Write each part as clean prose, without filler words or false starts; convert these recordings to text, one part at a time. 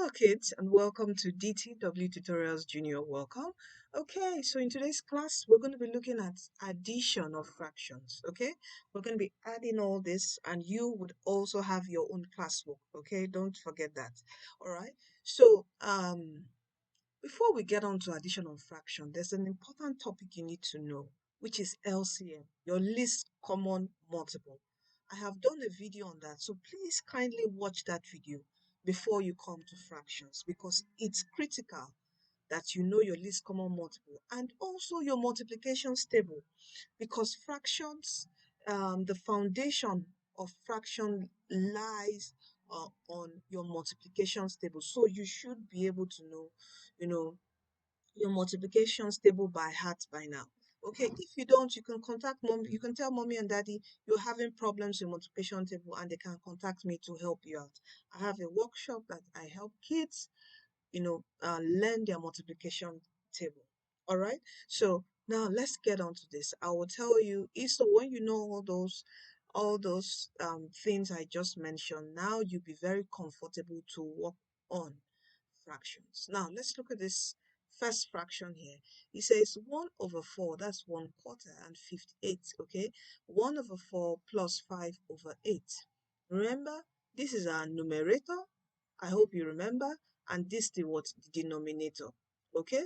Hello, kids, and welcome to DTW Tutorials Junior. Welcome. Okay, so in today's class, we're going to be looking at addition of fractions. Okay, we're going to be adding all this, and you would also have your own classwork. Okay, don't forget that. All right. So, before we get on to addition of fraction, there's an important topic you need to know, which is LCM, your least common multiple. I have done a video on that, so please kindly watch that video before you come to fractions because it's critical that you know your least common multiple and also your multiplication table because fractions, the foundation of fraction lies on your multiplication table. So you should be able to know, you know, your multiplication table by heart by now. Okay, if you don't, you can contact mom. You can tell mommy and daddy you're having problems with multiplication table, and they can contact me to help you out. I have a workshop that I help kids learn their multiplication table. All right. So now let's get on to this. I will tell you. So when you know all those things I just mentioned, now you'll be very comfortable to work on fractions. Now let's look at this first fraction here. It says 1 over 4, that's 1/4 and 58, okay? 1 over 4 plus 5 over 8. Remember, this is our numerator. I hope you remember. And this the what? The denominator, okay?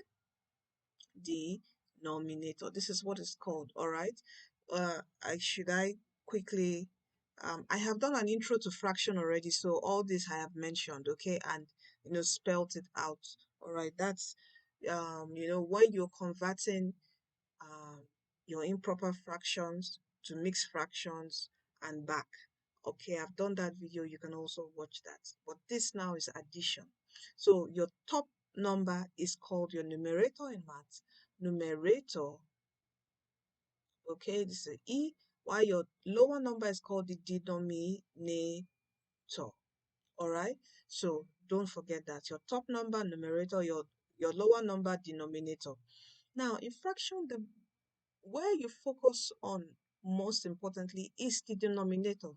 Denominator. This is what it's called, all right? I quickly I have done an intro to fraction already, so all this I have mentioned, okay, and spelt it out. All right, that's when you're converting um your improper fractions to mixed fractions and back. Okay, I've done that video. You can also watch that. But this now is addition. So your top number is called your numerator in maths. Numerator, okay, this is E, while your lower number is called the denominator. All right, so don't forget that your top number numerator, your lower number denominator. Now in fraction, the where you focus on most importantly is the denominator.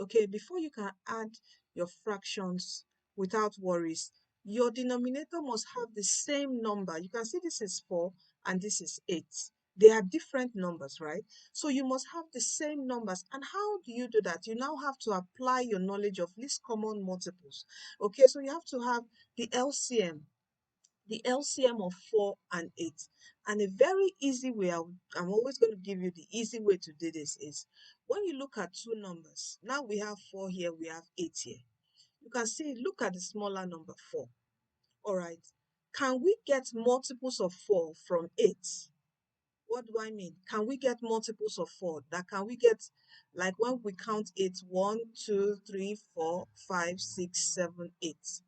Okay, before you can add your fractions without worries, your denominator must have the same number. You can see this is 4 and this is 8. They are different numbers, right? So you must have the same numbers. And how do you do that? You now have to apply your knowledge of least common multiples. Okay, so you have to have the LCM of 4 and 8. And a very easy way, I'm always going to give you the easy way to do this is when you look at two numbers, now we have 4 here, we have 8 here. You can see, look at the smaller number 4. All right. Can we get multiples of 4 from 8? What do I mean? Can we get multiples of 4? That can we get, like when we count 8, 1, 2, 3, 4, 5, 6, 7, 8.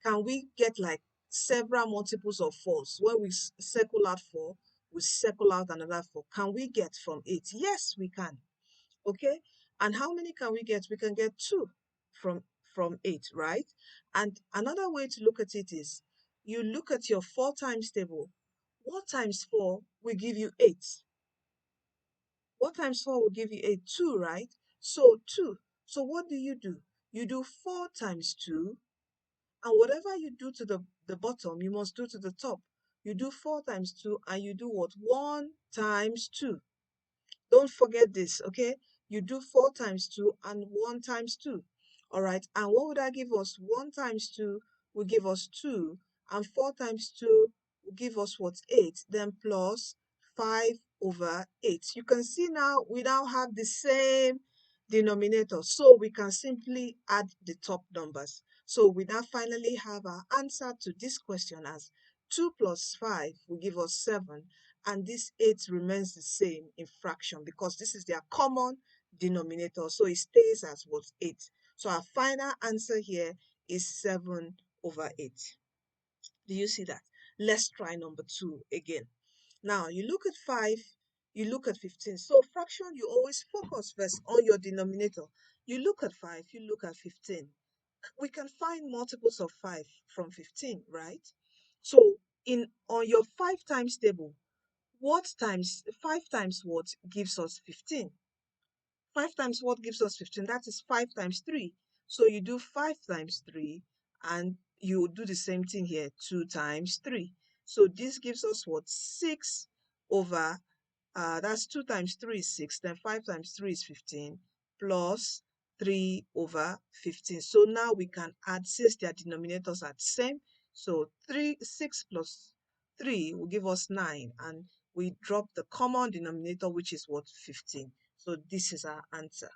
Can we get like several multiples of 4s? When we circle out 4, we circle out another 4. Can we get from 8? Yes, we can. Okay. And how many can we get? We can get 2 from 8, right? And another way to look at it is you look at your 4 times table. What times 4 will give you 8? What times 4 will give you 8? 2, right? So 2. So what do? You do 4 times 2, and whatever you do to the bottom, you must do to the top. You do 4 times 2, and you do what? 1 times 2. Don't forget this, okay? You do 4 times 2 and 1 times 2. All right. And what would that give us? 1 times 2 will give us 2. And 4 times 2 will give us what? 8. Then plus 5 over 8. You can see now we now have the same denominator. So we can simply add the top numbers. So we now finally have our answer to this question as 2 plus 5 will give us 7, and this 8 remains the same in fraction because this is their common denominator. So it stays as what? 8. So our final answer here is 7 over 8. Do you see that? Let's try number 2 again. Now you look at 5, you look at 15. So fraction, you always focus first on your denominator. You look at 5, you look at 15. We can find multiples of 5 from 15, right? So on your 5 times table, what times 5 times what gives us 15? 5 times what gives us 15? That is 5 times 3. So you do 5 times 3 And you do the same thing here, 2 times 3. So this gives us what? 6 over, that's 2 times 3 is 6, then 5 times 3 is 15, plus 3 over 15. So now we can add, since their denominators are the same, so 6 plus 3 will give us 9, and we drop the common denominator, which is what? 15. So this is our answer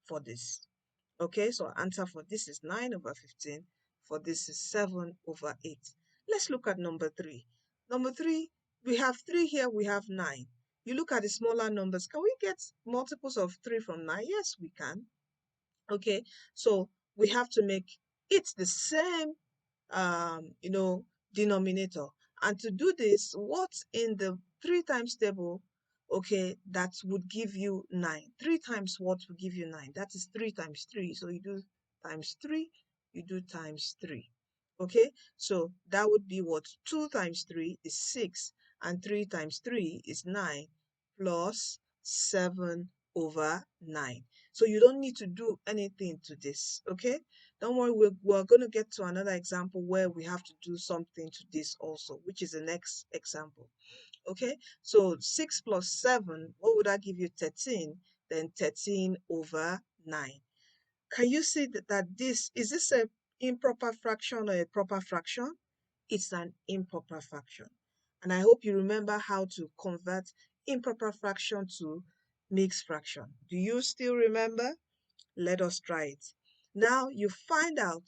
for this. Okay, so our answer for this is 9 over 15. For this is 7 over 8. Let's look at number 3. Number 3, we have 3 here, we have 9. You look at the smaller numbers. Can we get multiples of 3 from 9? Yes, we can. Okay, so we have to make it the same you know, denominator. And to do this, what's in the 3 times table, okay, that would give you 9. 3 times what will give you 9? That is 3 times 3. So you do times 3, you do times 3. Okay, so that would be what? 2 times 3 is 6, and 3 times 3 is 9, plus 7 over 9. So you don't need to do anything to this, okay? Don't worry, we're going to get to another example where we have to do something to this also, which is the next example. Okay, so 6 plus 7, what would that give you? 13. Then 13 over 9. Can you see that this, is this a improper fraction or a proper fraction? It's an improper fraction. And I hope you remember how to convert improper fraction to mixed fraction. Do you still remember? Let us try it. Now you find out,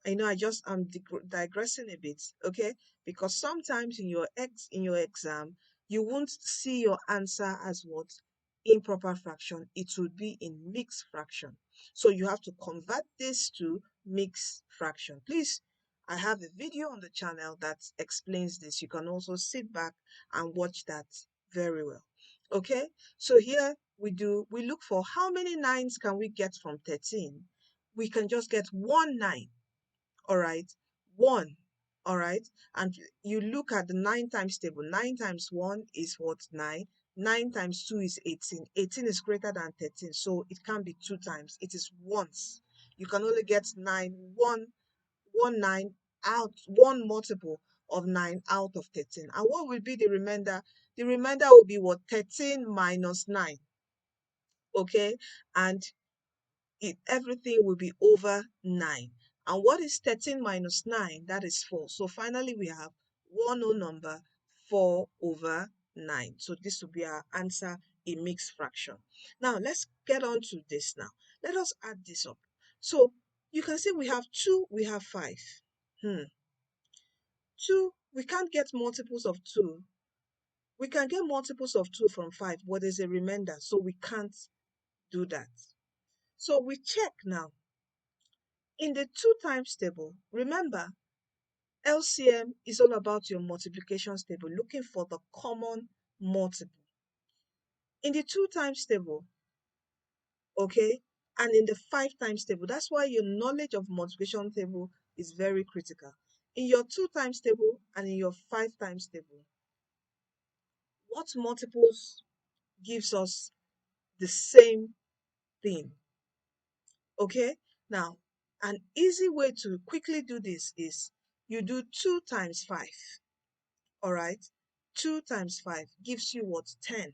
I know I'm digressing a bit, okay? Because sometimes in your exam, you won't see your answer as what? Improper fraction. It would be in mixed fraction. So you have to convert this to mixed fraction. Please, I have a video on the channel that explains this. You can also sit back and watch that very well. Okay? So here we look for how many nines can we get from 13. We can just get 1 9. All right, 1. All right, and you look at the 9 times table. 9 times 1 is what? 9. 9 times 2 is 18. 18 is greater than 13, so it can't be 2 times. It is once. You can only get 9, 9 out, one multiple of 9 out of 13. And what will be the remainder? The remainder will be what? 13 minus 9. Okay, and everything will be over 9. And what is 13 minus 9? That is 4. So finally we have one whole number, 4 over 9. So this will be our answer in mixed fraction. Now let's get on to this now. Let us add this up. So you can see we have 2, we have 5. 2, we can't get multiples of 2. We can get multiples of 2 from 5, but there's a remainder, so we can't do that. So we check now. In the 2 times table, remember, LCM is all about your multiplication table, looking for the common multiple. In the 2 times table, okay, and in the 5 times table, that's why your knowledge of multiplication table is very critical. In your 2 times table and in your 5 times table, what multiples gives us the same thing? Okay, now an easy way to quickly do this is you do 2 times 5. All right, 2 times 5 gives you what? 10.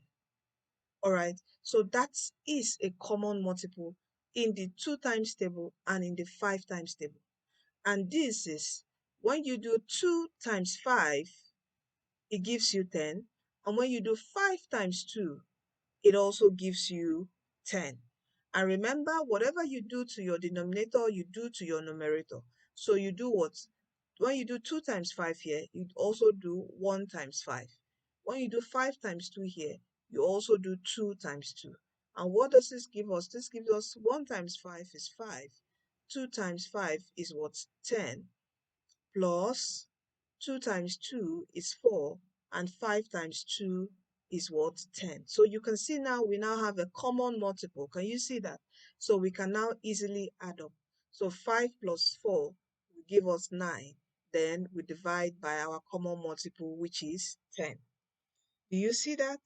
All right, so that is a common multiple in the 2 times table and in the 5 times table. And this is when you do 2 times 5, it gives you 10. And when you do 5 times 2, it also gives you 10. And remember, whatever you do to your denominator, you do to your numerator. So you do what? When you do 2 times 5 here, you also do 1 times 5. When you do 5 times 2 here, you also do 2 times 2. And what does this give us? This gives us 1 times 5 is 5. 2 times 5 is what? 10. Plus 2 times 2 is 4. And 5 times 2 is what? 10. So you can see now we now have a common multiple. Can you see that? So we can now easily add up. So 5 plus 4 will give us 9. Then we divide by our common multiple, which is 10. Do you see that?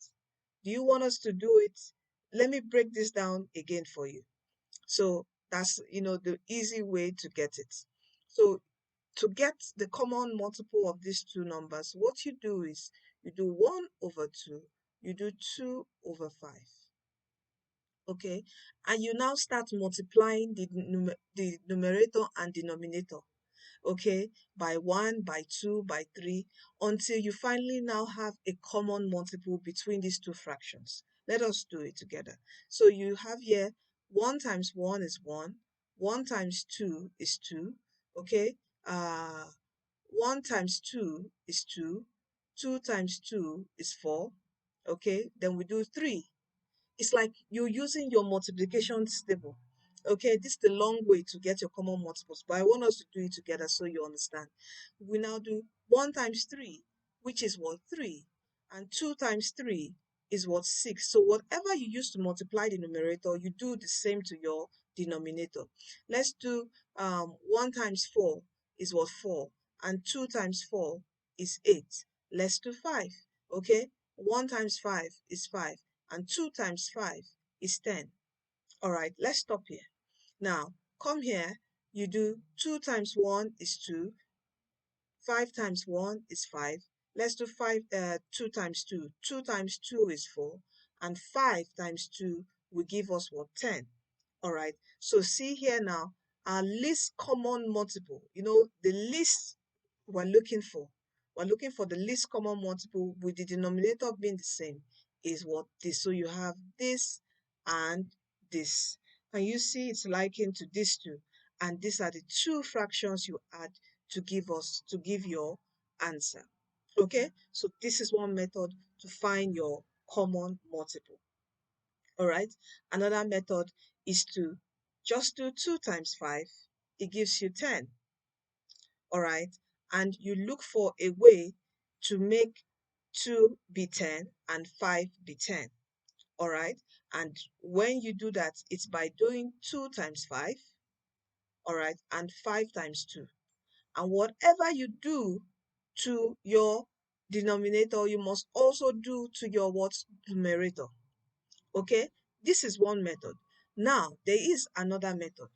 Do you want us to do it? Let me break this down again for you. So that's, the easy way to get it. So to get the common multiple of these two numbers, what you do is you do 1 over 2, you do 2 over 5. Okay, and you now start multiplying the numerator and denominator, okay, by 1, by 2, by 3, until you finally now have a common multiple between these two fractions. Let us do it together. So you have here 1 times 1 is 1, 1 times 2 is 2, okay, 1 times 2 is 2, 2 times 2 is 4, okay, then we do 3. It's like you're using your multiplication table. Okay, this is the long way to get your common multiples, but I want us to do it together so you understand. We now do 1 times 3, which is what? 3. And 2 times 3 is what? 6. So whatever you use to multiply the numerator, you do the same to your denominator. Let's do 1 times 4 is what? 4. And 2 times 4 is 8. Let's do 5. Okay, 1 times 5 is 5 and 2 times 5 is 10. All right, let's stop here. Now, come here, you do 2 times 1 is 2, 5 times 1 is 5. Let's do 2 times 2. 2 times 2 is 4, and 5 times 2 will give us what? 10. All right, so see here now, our least common multiple, the least we're looking for. We're looking for the least common multiple with the denominator being the same is what? This. So you have this and this. Can you see it's likened to these two? And these are the two fractions you add to give your answer. Okay, so this is one method to find your common multiple. All right, another method is to just do 2 times 5. It gives you 10. All right, and you look for a way to make 2 be 10 and 5 be 10. All right, and when you do that, it's by doing 2 times 5, all right, and 5 times 2. And whatever you do to your denominator, you must also do to your what? Numerator. Okay, this is one method. Now there is another method,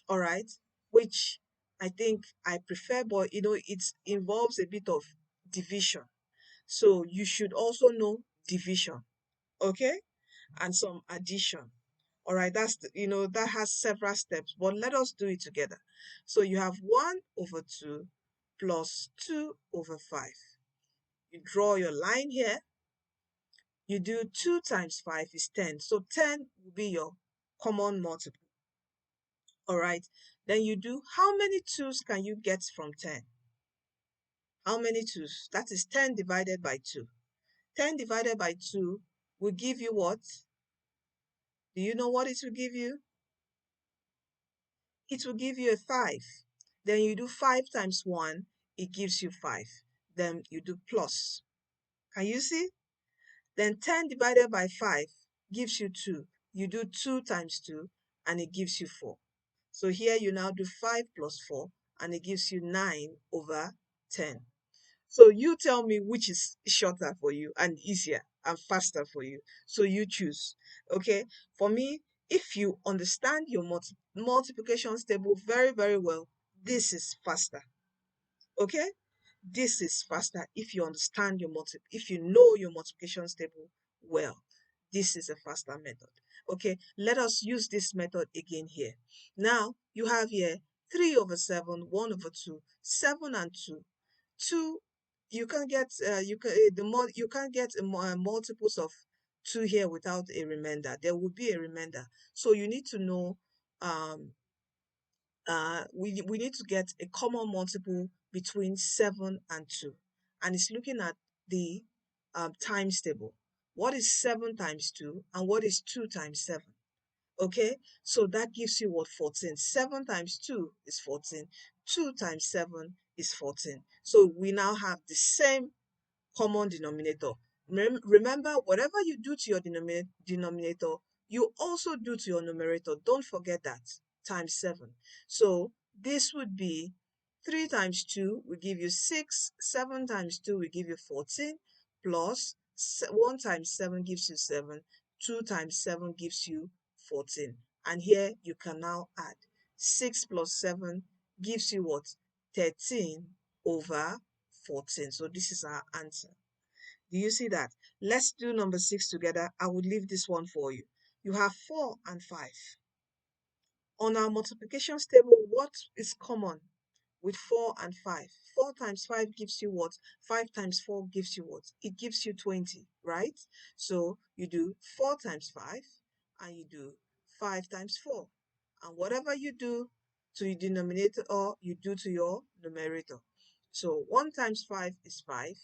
all right, which I think I prefer, but it involves a bit of division. So you should also know division, okay, and some addition. All right, that has several steps, but let us do it together. So you have 1 over 2 plus 2 over 5. You draw your line here. You do 2 times 5 is 10. So 10 will be your common multiple. All right. Then you do, how many 2's can you get from 10? How many 2's? That is 10 divided by 2. 10 divided by 2 will give you what? Do you know what it will give you? It will give you a 5. Then you do 5 times 1, it gives you 5. Then you do plus. Can you see? Then 10 divided by 5 gives you 2. You do 2 times 2 and it gives you 4. So here you now do 5 plus 4 and it gives you 9 over 10. So you tell me which is shorter for you and easier and faster for you. So you choose. Okay. For me, if you understand your multiplication table very, very well, this is faster. Okay. This is faster if you understand if you know your multiplication table well. This is a faster method. Okay, let us use this method again here. Now you have here 3 over 7, 1 over 2, 7 and 2. 2, you can get you can't get multiples of 2 here without a remainder. There will be a remainder. So you need to know we need to get a common multiple between 7 and 2. And it's looking at the times table. What is 7 times 2 and what is 2 times 7? Okay, so that gives you what? 14. 7 times 2 is 14. 2 times 7 is 14. So we now have the same common denominator. Remember, whatever you do to your denominator, you also do to your numerator. Don't forget that, times 7. So this would be 3 times 2 will give you 6, 7 times 2 will give you 14, plus 1 times 7 gives you 7, 2 times 7 gives you 14. And here you can now add 6 plus 7 gives you what? 13 over 14. So this is our answer. Do you see that? Let's do number 6 together. I will leave this one for you. You have 4 and 5. On our multiplication table, what is common with 4 and 5? 4 times 5 gives you what? 5 times 4 gives you what? It gives you 20, right? So you do 4 times 5 and you do 5 times 4. And whatever you do to your denominator, or you do to your numerator. So 1 times 5 is 5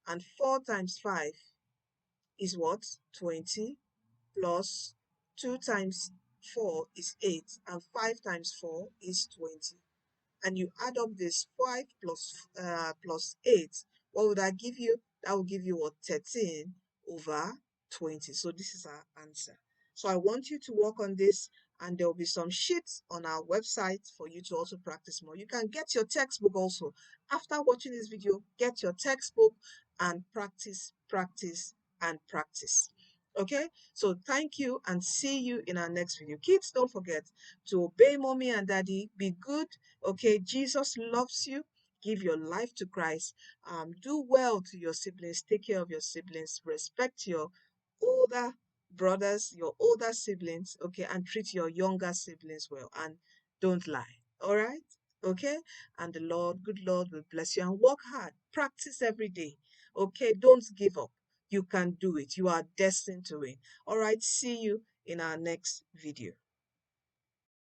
and 4 times 5 is what? 20, plus 2 times 4 is 8 and 5 times 4 is 20. And you add up this 5 plus 8, what would that give you? That will give you what? 13 over 20. So this is our answer. So I want you to work on this, and there will be some sheets on our website for you to also practice more. You can get your textbook also. After watching this video, get your textbook and practice, practice, and practice. Okay, so thank you and see you in our next video. Kids, don't forget to obey mommy and daddy. Be good. Okay, Jesus loves you. Give your life to Christ. Do well to your siblings. Take care of your siblings. Respect your older brothers, your older siblings. Okay, and treat your younger siblings well. And don't lie. All right. Okay. And the Lord, good Lord, will bless you, and work hard. Practice every day. Okay. Don't give up. You can do it. You are destined to win. All right. See you in our next video.